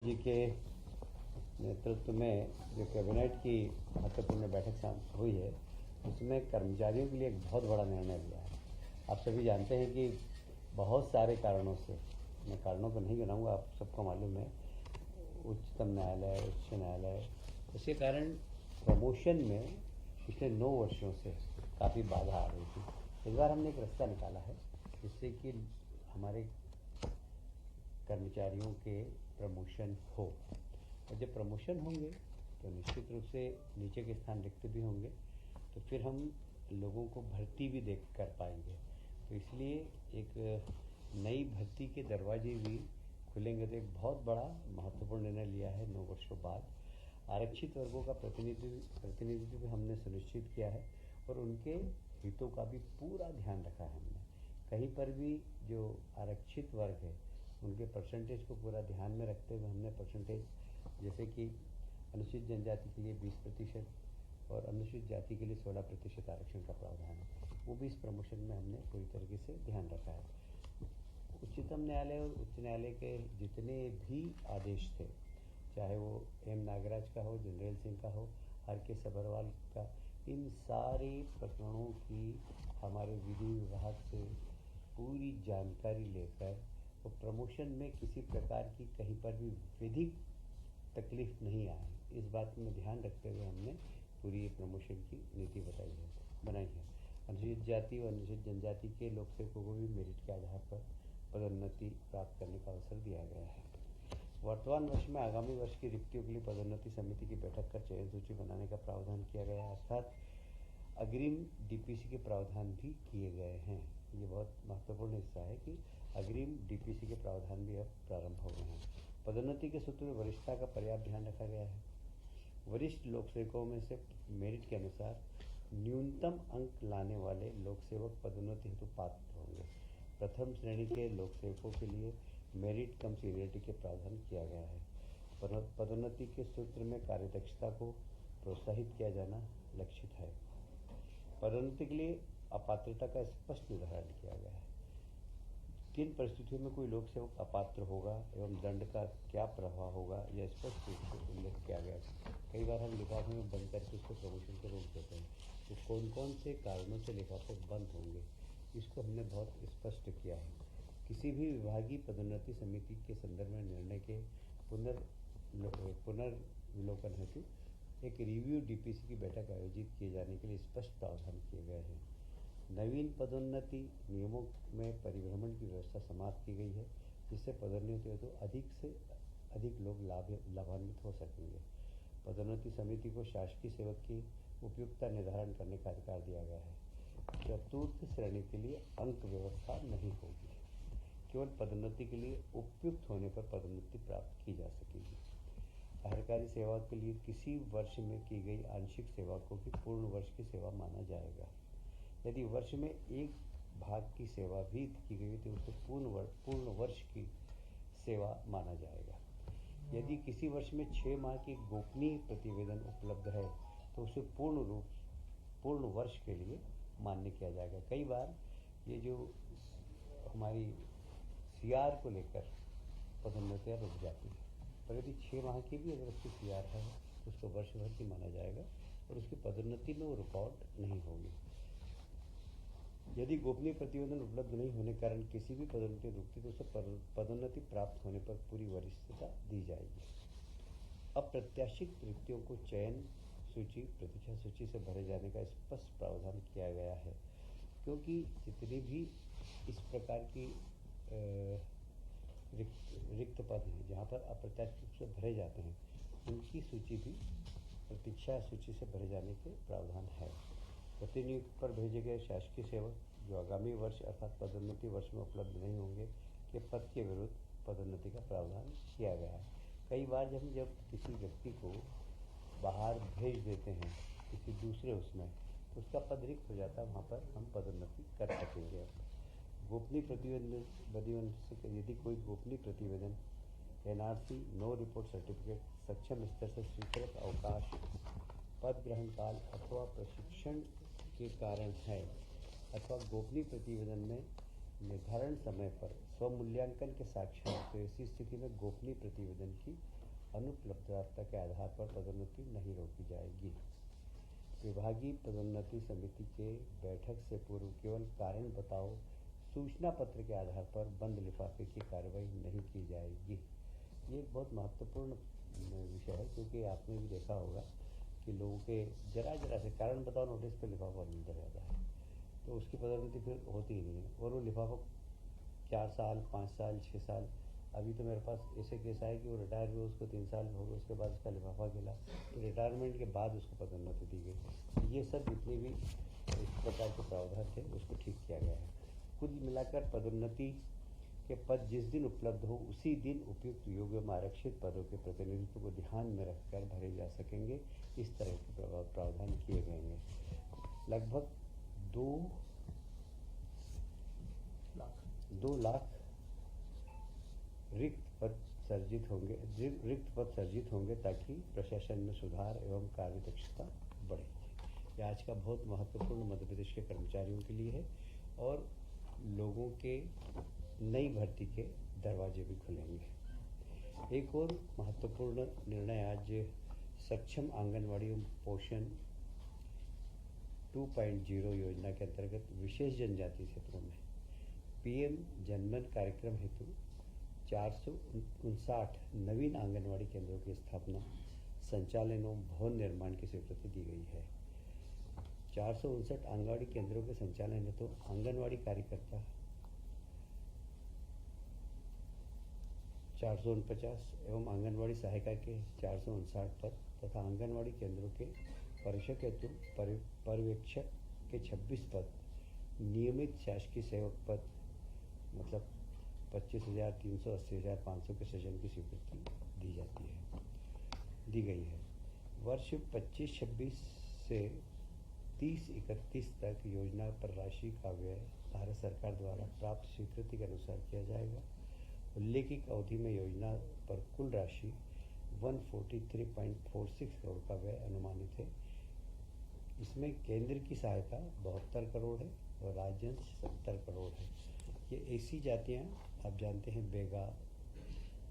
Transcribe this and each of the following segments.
जी के नेतृत्व में जो कैबिनेट की महत्वपूर्ण बैठक हुई है, उसमें कर्मचारियों के लिए एक बहुत बड़ा निर्णय लिया है। आप सभी जानते हैं कि बहुत सारे कारणों से, मैं कारणों को नहीं गिनाऊंगा, आप सबको मालूम है, उच्चतम न्यायालय, उच्च न्यायालय, उसके कारण प्रमोशन में पिछले 9 वर्षों से काफ़ी बाधा आ रही थी। इस बार हमने एक रास्ता निकाला है जिससे कि हमारे कर्मचारियों के प्रमोशन हो, और जब प्रमोशन होंगे तो निश्चित रूप से नीचे के स्थान रिक्त भी होंगे, तो फिर हम लोगों को भर्ती भी देख कर पाएंगे। तो इसलिए एक नई भर्ती के दरवाजे भी खुलेंगे। तो एक बहुत बड़ा महत्वपूर्ण निर्णय लिया है 9 वर्षों बाद। आरक्षित वर्गों का प्रतिनिधित्व भी हमने सुनिश्चित किया है और उनके हितों का भी पूरा ध्यान रखा है हमने। कहीं पर भी जो आरक्षित वर्ग है उनके परसेंटेज को पूरा ध्यान में रखते हुए हमने परसेंटेज, जैसे कि अनुसूचित जनजाति के लिए 20% और अनुसूचित जाति के लिए 16% आरक्षण का प्रावधान है, वो भी इस प्रमोशन में हमने पूरी तरीके से ध्यान रखा है। उच्चतम न्यायालय और उच्च न्यायालय के जितने भी आदेश थे, चाहे वो एम नागराज का हो, जनरल सिंह का हो, आर के सभरवाल का, इन सारे प्रकरणों की हमारे विधि विभाग से पूरी जानकारी लेकर तो प्रमोशन में किसी प्रकार की कहीं पर भी विधिक तकलीफ नहीं आए, इस बात में ध्यान रखते हुए हमने पूरी प्रमोशन की नीति बनाई है। अनुसूचित जाति और अनुसूचित जनजाति के लोक सेवकों को भी मेरिट के आधार पर पदोन्नति प्राप्त करने का अवसर दिया गया है। वर्तमान वर्ष में आगामी वर्ष की रिक्तियों के लिए पदोन्नति समिति की बैठक कर चयन सूची बनाने का प्रावधान किया गया है, अर्थात अग्रिम डीपीसी के प्रावधान भी किए गए हैं। ये बहुत महत्वपूर्ण हिस्सा है कि अग्रिम डीपीसी के प्रावधान भी अब प्रारंभ हो गए हैं। पदोन्नति के सूत्र में वरिष्ठता का पर्याप्त ध्यान रखा गया है। वरिष्ठ लोक सेवकों में से मेरिट के अनुसार न्यूनतम अंक लाने वाले लोक सेवक पदोन्नति हेतु पात्र होंगे। प्रथम श्रेणी के लोक सेवकों के लिए मेरिट कम सीनियरिटी के प्रावधान किया गया है। पदोन्नति के सूत्र में कार्यदक्षता को प्रोत्साहित किया जाना लक्षित है। पदोन्नति के लिए अपात्रता का स्पष्ट निर्धारण किया गया है। किन परिस्थितियों में कोई लोक सेवक अपात्र होगा एवं दंड का क्या प्रभाव होगा, यह स्पष्ट रूप से उल्लेख किया गया है। कई बार हम लिफाफे में बंद करके उसको प्रमोशन को रोक देते हैं, तो कौन कौन से कारणों से लिफाफे बंद होंगे, इसको हमने बहुत स्पष्ट किया है। किसी भी विभागीय पदोन्नति समिति के संदर्भ में निर्णय के पुनर्विलोकन हेतु एक रिव्यू डीपीसी की बैठक आयोजित किए जाने के लिए स्पष्ट प्रावधान किए गए हैं। नवीन पदोन्नति नियमों में परिभ्रमण की व्यवस्था समाप्त की गई है, जिससे पदोन्नति तो अधिक से अधिक लोग लाभान्वित हो सकेंगे। पदोन्नति समिति को शासकीय सेवक की उपयुक्तता निर्धारण करने का अधिकार दिया गया है। चतुर्थ श्रेणी के लिए अंक व्यवस्था नहीं होगी, केवल पदोन्नति के लिए उपयुक्त होने पर पदोन्नति प्राप्त की जा सकेगी। सरकारी सेवा के लिए किसी वर्ष में की गई आंशिक सेवा को भी पूर्ण वर्ष की सेवा माना जाएगा। यदि वर्ष में एक भाग की सेवा भी की गई तो उसे पूर्ण वर्ष की सेवा माना जाएगा। यदि किसी वर्ष में 6 माह की गोपनीय प्रतिवेदन उपलब्ध है तो उसे पूर्ण वर्ष के लिए मान्य किया जाएगा। कई बार ये जो हमारी सीआर को लेकर पदोन्नतियाँ रुक जाती है, पर यदि 6 माह की भी अगर उसकी सीआर है तो उसको वर्ष भर की माना जाएगा और उसकी पदोन्नति में वो रिकॉर्ड नहीं होगी। यदि गोपनीय प्रतिवेदन उपलब्ध नहीं होने के कारण किसी भी पदोन्नति रुकती तो उसे पदोन्नति प्राप्त होने पर पूरी वरिष्ठता दी जाएगी। अप्रत्याशित रिक्तियों को चयन सूची, प्रतीक्षा सूची से भरे जाने का स्पष्ट प्रावधान किया गया है, क्योंकि जितने भी इस प्रकार की रिक्त पद हैं जहाँ पर अप्रत्याशित रूप से भरे जाते हैं, उनकी सूची भी प्रतीक्षा सूची से भरे जाने के प्रावधान है। प्रतिनियुक्ति पर भेजे गए शासकीय सेवक जो आगामी वर्ष अर्थात पदोन्नति वर्ष में उपलब्ध नहीं होंगे के पद के विरुद्ध पदोन्नति का प्रावधान किया गया है। कई बार जब किसी व्यक्ति को बाहर भेज देते हैं किसी दूसरे उसमें, तो उसका पद रिक्त हो जाता है, वहाँ पर हम पदोन्नति कर सकेंगे। गोपनीय प्रतिवेदन से यदि कोई गोपनीय प्रतिवेदन, एनआरसी, नो रिपोर्ट सर्टिफिकेट, सक्षम स्तर से स्वीकृत अवकाश, पद ग्रहण काल अथवा प्रशिक्षण के कारण है, अथवा गोपनीय प्रतिवेदन में निर्धारण समय पर स्वमूल्यांकन के साक्षात, तो ऐसी स्थिति में गोपनीय प्रतिवेदन की अनुपलब्धता के आधार पर पदोन्नति नहीं रोकी जाएगी। विभागीय पदोन्नति समिति के बैठक से पूर्व केवल कारण बताओ सूचना पत्र के आधार पर बंद लिफाफे की कार्रवाई नहीं की जाएगी। ये एक बहुत महत्वपूर्ण विषय है, क्योंकि आपने भी देखा होगा कि लोगों के जरा से कारण बताओ नोटिस पे लिफाफा मिलता रहता है, तो उसकी पदोन्नति फिर होती ही नहीं है। और वो लिफाफा 4 साल, 5 साल, 6 साल, अभी तो मेरे पास ऐसे केस आए कि वो रिटायर हुए, उसको 3 साल हो गए, उसके बाद उसका लिफाफा गिला, तो रिटायरमेंट के बाद उसको पदोन्नति दी गई। ये सब जितने भी इस प्रकार के प्रावधान थे उसको ठीक किया गया है। कुल मिलाकर पदोन्नति के पद जिस दिन उपलब्ध हो उसी दिन उपयुक्त योग्य एवं आरक्षित पदों के प्रतिनिधित्व को ध्यान में रखकर भरे जा सकेंगे। इस तरह के प्रावधान किए गए हैं। लगभग 2 लाख रिक्त पद सर्जित होंगे ताकि प्रशासन में सुधार एवं कार्यदक्षता बढ़े। यह आज का बहुत महत्वपूर्ण मध्य प्रदेश के कर्मचारियों के लिए है और लोगों के नई भर्ती के दरवाजे भी खुलेंगे। एक और महत्वपूर्ण निर्णय आज सक्षम आंगनवाड़ी एवं पोषण 2.0 योजना के अंतर्गत विशेष जनजातीय क्षेत्रों में PM जनमन कार्यक्रम हेतु 459 नवीन आंगनवाड़ी केंद्रों की स्थापना, संचालन एवं भवन निर्माण की स्वीकृति दी गई है। 459 आंगनवाड़ी केंद्रों के संचालन हेतु आंगनवाड़ी कार्यकर्ता 449 एवं आंगनवाड़ी सहायिका के 459 पद तथा आंगनवाड़ी केंद्रों के परीक्षक हेतु पर्यवेक्षक के 26 पद, नियमित शासकीय सेवक पद मतलब 25,300, 80,500 के सृजन की स्वीकृति दी गई है। वर्ष 25-26 से 30-31 तक योजना पर राशि का व्यय भारत सरकार द्वारा प्राप्त स्वीकृति के अनुसार किया जाएगा। उल्लेखित अवधि में योजना पर कुल राशि 143.46 करोड़ का व्यय अनुमानित है। इसमें केंद्र की सहायता 72 करोड़ है और राज्यांश 70 करोड़ है। ये ऐसी जातियाँ आप जानते हैं, बेगा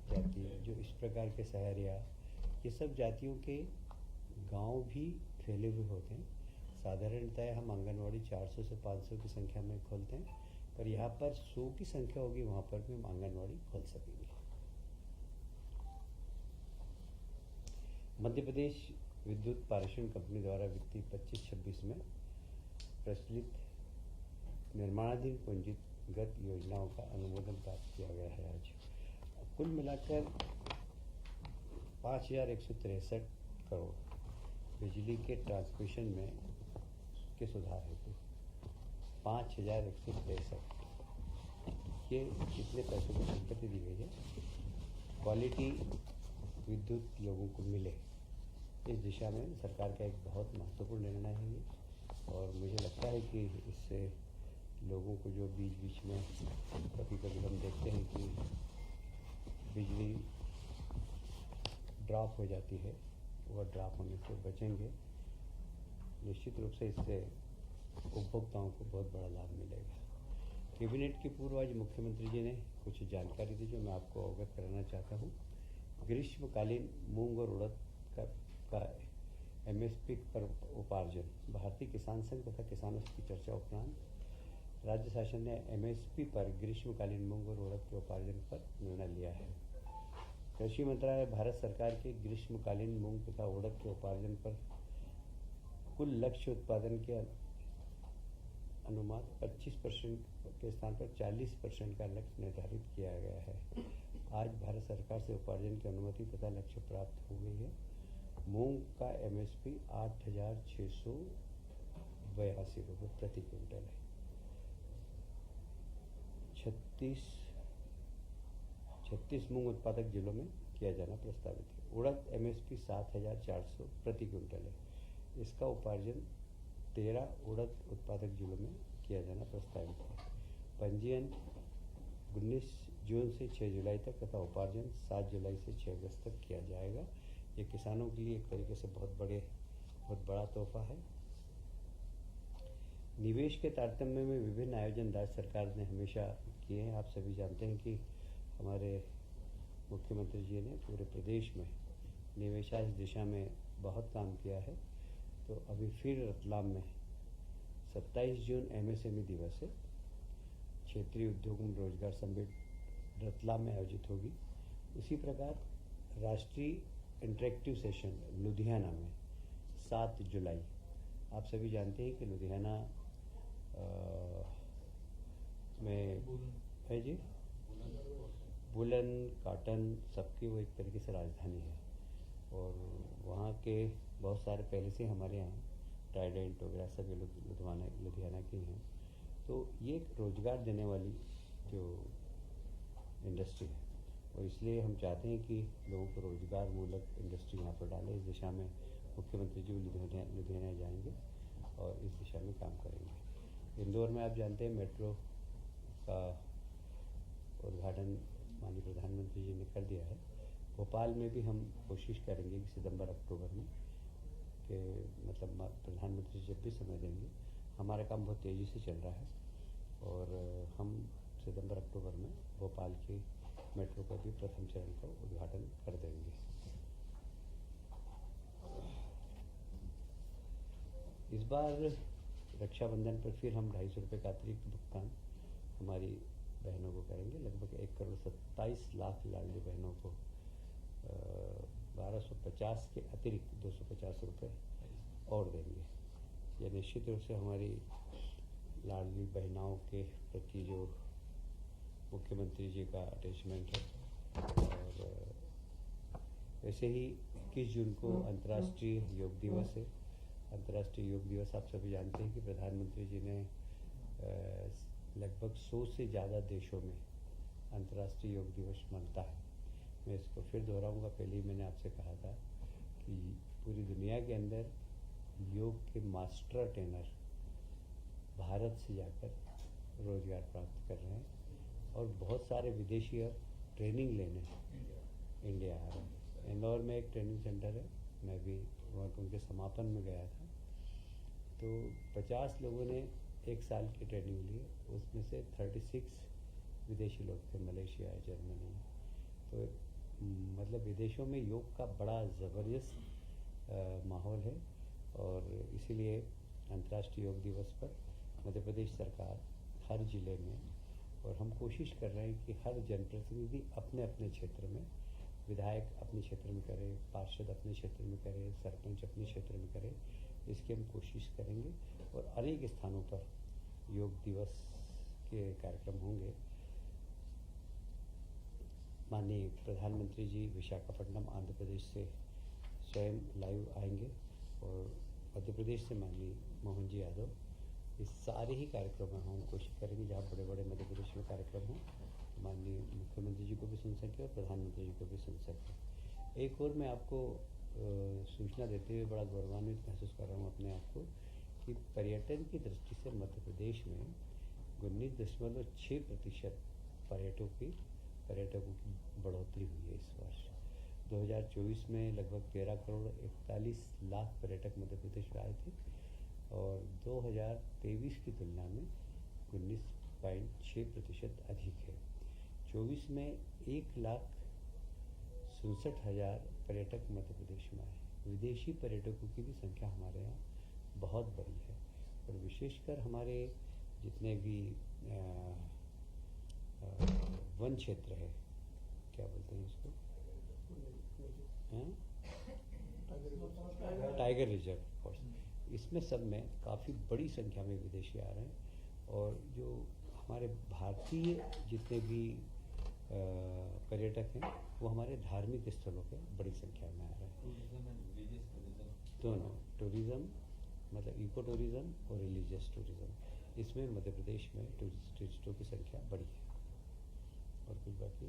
जाति, जो इस प्रकार के सहरिया, ये सब जातियों के गांव भी फैले हुए होते हैं। साधारणतः हम आंगनवाड़ी 400 से 500 की संख्या में खोलते हैं, पर यहाँ पर 100 की संख्या होगी, वहाँ पर भी हम आंगनवाड़ी खोल सकेंगे। मध्य प्रदेश विद्युत पारेषण कंपनी द्वारा वित्तीय 25-26 में प्रचलित निर्माणाधीन पूंजीगत योजनाओं का अनुमोदन प्राप्त किया गया है। आज कुल मिलाकर 5,163 करोड़ बिजली के ट्रांसमिशन में के सुधार हेतु 5,163, ये कितने पैसों की स्वीकृति दी गई है। क्वालिटी विद्युत लोगों को मिले, इस दिशा में सरकार का एक बहुत महत्वपूर्ण निर्णय है ये। और मुझे लगता है कि इससे लोगों को जो बीच में कभी हम देखते हैं कि बिजली ड्रॉप हो जाती है, वह ड्रॉप होने से बचेंगे। निश्चित रूप से इससे उपभोक्ताओं को बहुत बड़ा लाभ मिलेगा। कैबिनेट के पूर्व आज मुख्यमंत्री जी ने कुछ जानकारी दी जो मैं आपको अवगत कराना चाहता हूँ। ग्रीष्मकालीन मूंग और उड़द का MSP पर उपार्जन, भारतीय किसान संघ तथा किसानों की चर्चा उपरांत राज्य शासन ने MSP पर ग्रीष्मकालीन मूंग और उड़द के उपार्जन पर निर्णय लिया है। कृषि मंत्रालय भारत सरकार के ग्रीष्मकालीन मूंग तथा उड़द के उपार्जन पर कुल लक्ष्य उत्पादन के अनुमान 25% के स्थान पर 40% का लक्ष्य निर्धारित किया गया है। आज भारत सरकार से उपार्जन की अनुमति तथा लक्ष्य प्राप्त हो गई है। मूंग का MSP 8,682 रुपये प्रति क्विंटल है। 36 मूंग उत्पादक जिलों में किया जाना प्रस्तावित है। उड़द MSP 7,400 प्रति क्विंटल है। इसका उपार्जन 13 उड़द उत्पादक जिलों में किया जाना प्रस्तावित है। पंजीयन 19 जून से 6 जुलाई तक तथा उपार्जन 7 जुलाई से 6 अगस्त तक किया जाएगा। ये किसानों के लिए एक तरीके से बहुत बड़ा तोहफा है। निवेश के तारतम्य में विभिन्न आयोजन राज्य सरकार ने हमेशा किए हैं। आप सभी जानते हैं कि हमारे मुख्यमंत्री जी ने पूरे प्रदेश में निवेशाश दिशा में बहुत काम किया है। तो अभी फिर रतलाम में 27 जून MSME दिवस है। क्षेत्रीय उद्योग एवं रोजगार समिट रतलाम में आयोजित होगी। उसी प्रकार राष्ट्रीय इंटरेक्टिव सेशन लुधियाना में 7 जुलाई। आप सभी जानते हैं कि लुधियाना में है जी, वुलन कॉटन सबकी वो एक तरीके से राजधानी है और वहाँ के बहुत सारे पहले से हमारे यहाँ ट्राइडेंट वगैरह सभी लोग लुधियाना के हैं। तो ये एक रोज़गार देने वाली जो इंडस्ट्री है और इसलिए हम चाहते हैं कि लोगों को रोज़गार मूलक इंडस्ट्री यहाँ पर डालें। इस दिशा में मुख्यमंत्री जी लुधियाना जाएंगे और इस दिशा में काम करेंगे। इंदौर में आप जानते हैं मेट्रो का उद्घाटन माननीय प्रधानमंत्री जी ने कर दिया है। भोपाल में भी हम कोशिश करेंगे कि सितंबर-अक्टूबर में कि मतलब प्रधानमंत्री जब भी समय देंगे, हमारा काम बहुत तेज़ी से चल रहा है और हम सितंबर-अक्टूबर में भोपाल की मेट्रो का भी प्रथम चरण का उद्घाटन कर देंगे। इस बार रक्षाबंधन पर फिर हम 250 रुपये का अतिरिक्त भुगतान हमारी बहनों को करेंगे। लगभग 1,27,00,000 लाडली बहनों को 1250 के अतिरिक्त 250 रुपये और देंगे। यह निश्चित रूप से हमारी लाडली बहनाओं के प्रति जो मुख्यमंत्री जी का अटैचमेंट है। और वैसे ही 21 जून को अंतर्राष्ट्रीय योग दिवस है। अंतर्राष्ट्रीय योग दिवस आप सभी जानते हैं कि प्रधानमंत्री जी ने लगभग 100 से ज़्यादा देशों में अंतर्राष्ट्रीय योग दिवस मनता है। मैं इसको फिर दोहराऊंगा। पहले ही मैंने आपसे कहा था कि पूरी दुनिया के अंदर योग के मास्टर ट्रेनर भारत से जाकर रोज़गार प्राप्त कर रहे हैं और बहुत सारे विदेशी अब ट्रेनिंग लेने इंडिया आ रहे हैं। इंदौर में एक ट्रेनिंग सेंटर है, मैं भी वहाँ उनके समापन में गया था। तो 50 लोगों ने 1 साल की ट्रेनिंग ली, उसमें से 36 विदेशी लोग थे, मलेशिया, जर्मनी। तो मतलब विदेशों में योग का बड़ा ज़बरदस्त माहौल है और इसीलिए अंतर्राष्ट्रीय योग दिवस पर मध्य प्रदेश सरकार हर ज़िले में, और हम कोशिश कर रहे हैं कि हर जनप्रतिनिधि अपने अपने क्षेत्र में, विधायक अपने क्षेत्र में करे, पार्षद अपने क्षेत्र में करे, सरपंच अपने क्षेत्र में करे, इसकी हम कोशिश करेंगे। और अनेक स्थानों पर योग दिवस के कार्यक्रम होंगे। माननीय प्रधानमंत्री जी विशाखापट्टनम आंध्र प्रदेश से स्वयं लाइव आएंगे और मध्य प्रदेश से माननीय मोहन जी यादव। इस सारे ही कार्यक्रम में हम कोशिश करेंगे जहाँ बड़े बड़े मध्य प्रदेश में कार्यक्रम हों, माननीय मुख्यमंत्री जी को भी सुन सकें और प्रधानमंत्री जी को भी सुन सकें। एक और मैं आपको सूचना देते हुए बड़ा गौरवान्वित महसूस कर रहा हूँ अपने आप को कि पर्यटन की दृष्टि से मध्य प्रदेश में 19.6% पर्यटकों की बढ़ोतरी हुई है इस वर्ष। 2024 में लगभग 13,41,00,000 पर्यटक मध्य प्रदेश में आए थे और 2023 की तुलना में 19.6% अधिक है। 24 में 1,67,000 पर्यटक मध्य प्रदेश में आए। विदेशी पर्यटकों की भी संख्या हमारे यहाँ बहुत बड़ी है और विशेषकर हमारे जितने भी वन क्षेत्र है, क्या बोलते हैं इसको, टाइगर रिजर्व फॉरेस्ट, इसमें सब में काफ़ी बड़ी संख्या में विदेशी आ रहे हैं और जो हमारे भारतीय जितने भी पर्यटक हैं वो हमारे धार्मिक स्थलों पे बड़ी संख्या में आ रहे हैं। दोनों टूरिज़्म, मतलब इको टूरिज़्म और रिलीजियस टूरिज़्म, इसमें मध्य प्रदेश में टूरिस्टों की संख्या बड़ी है। और कुछ बाकी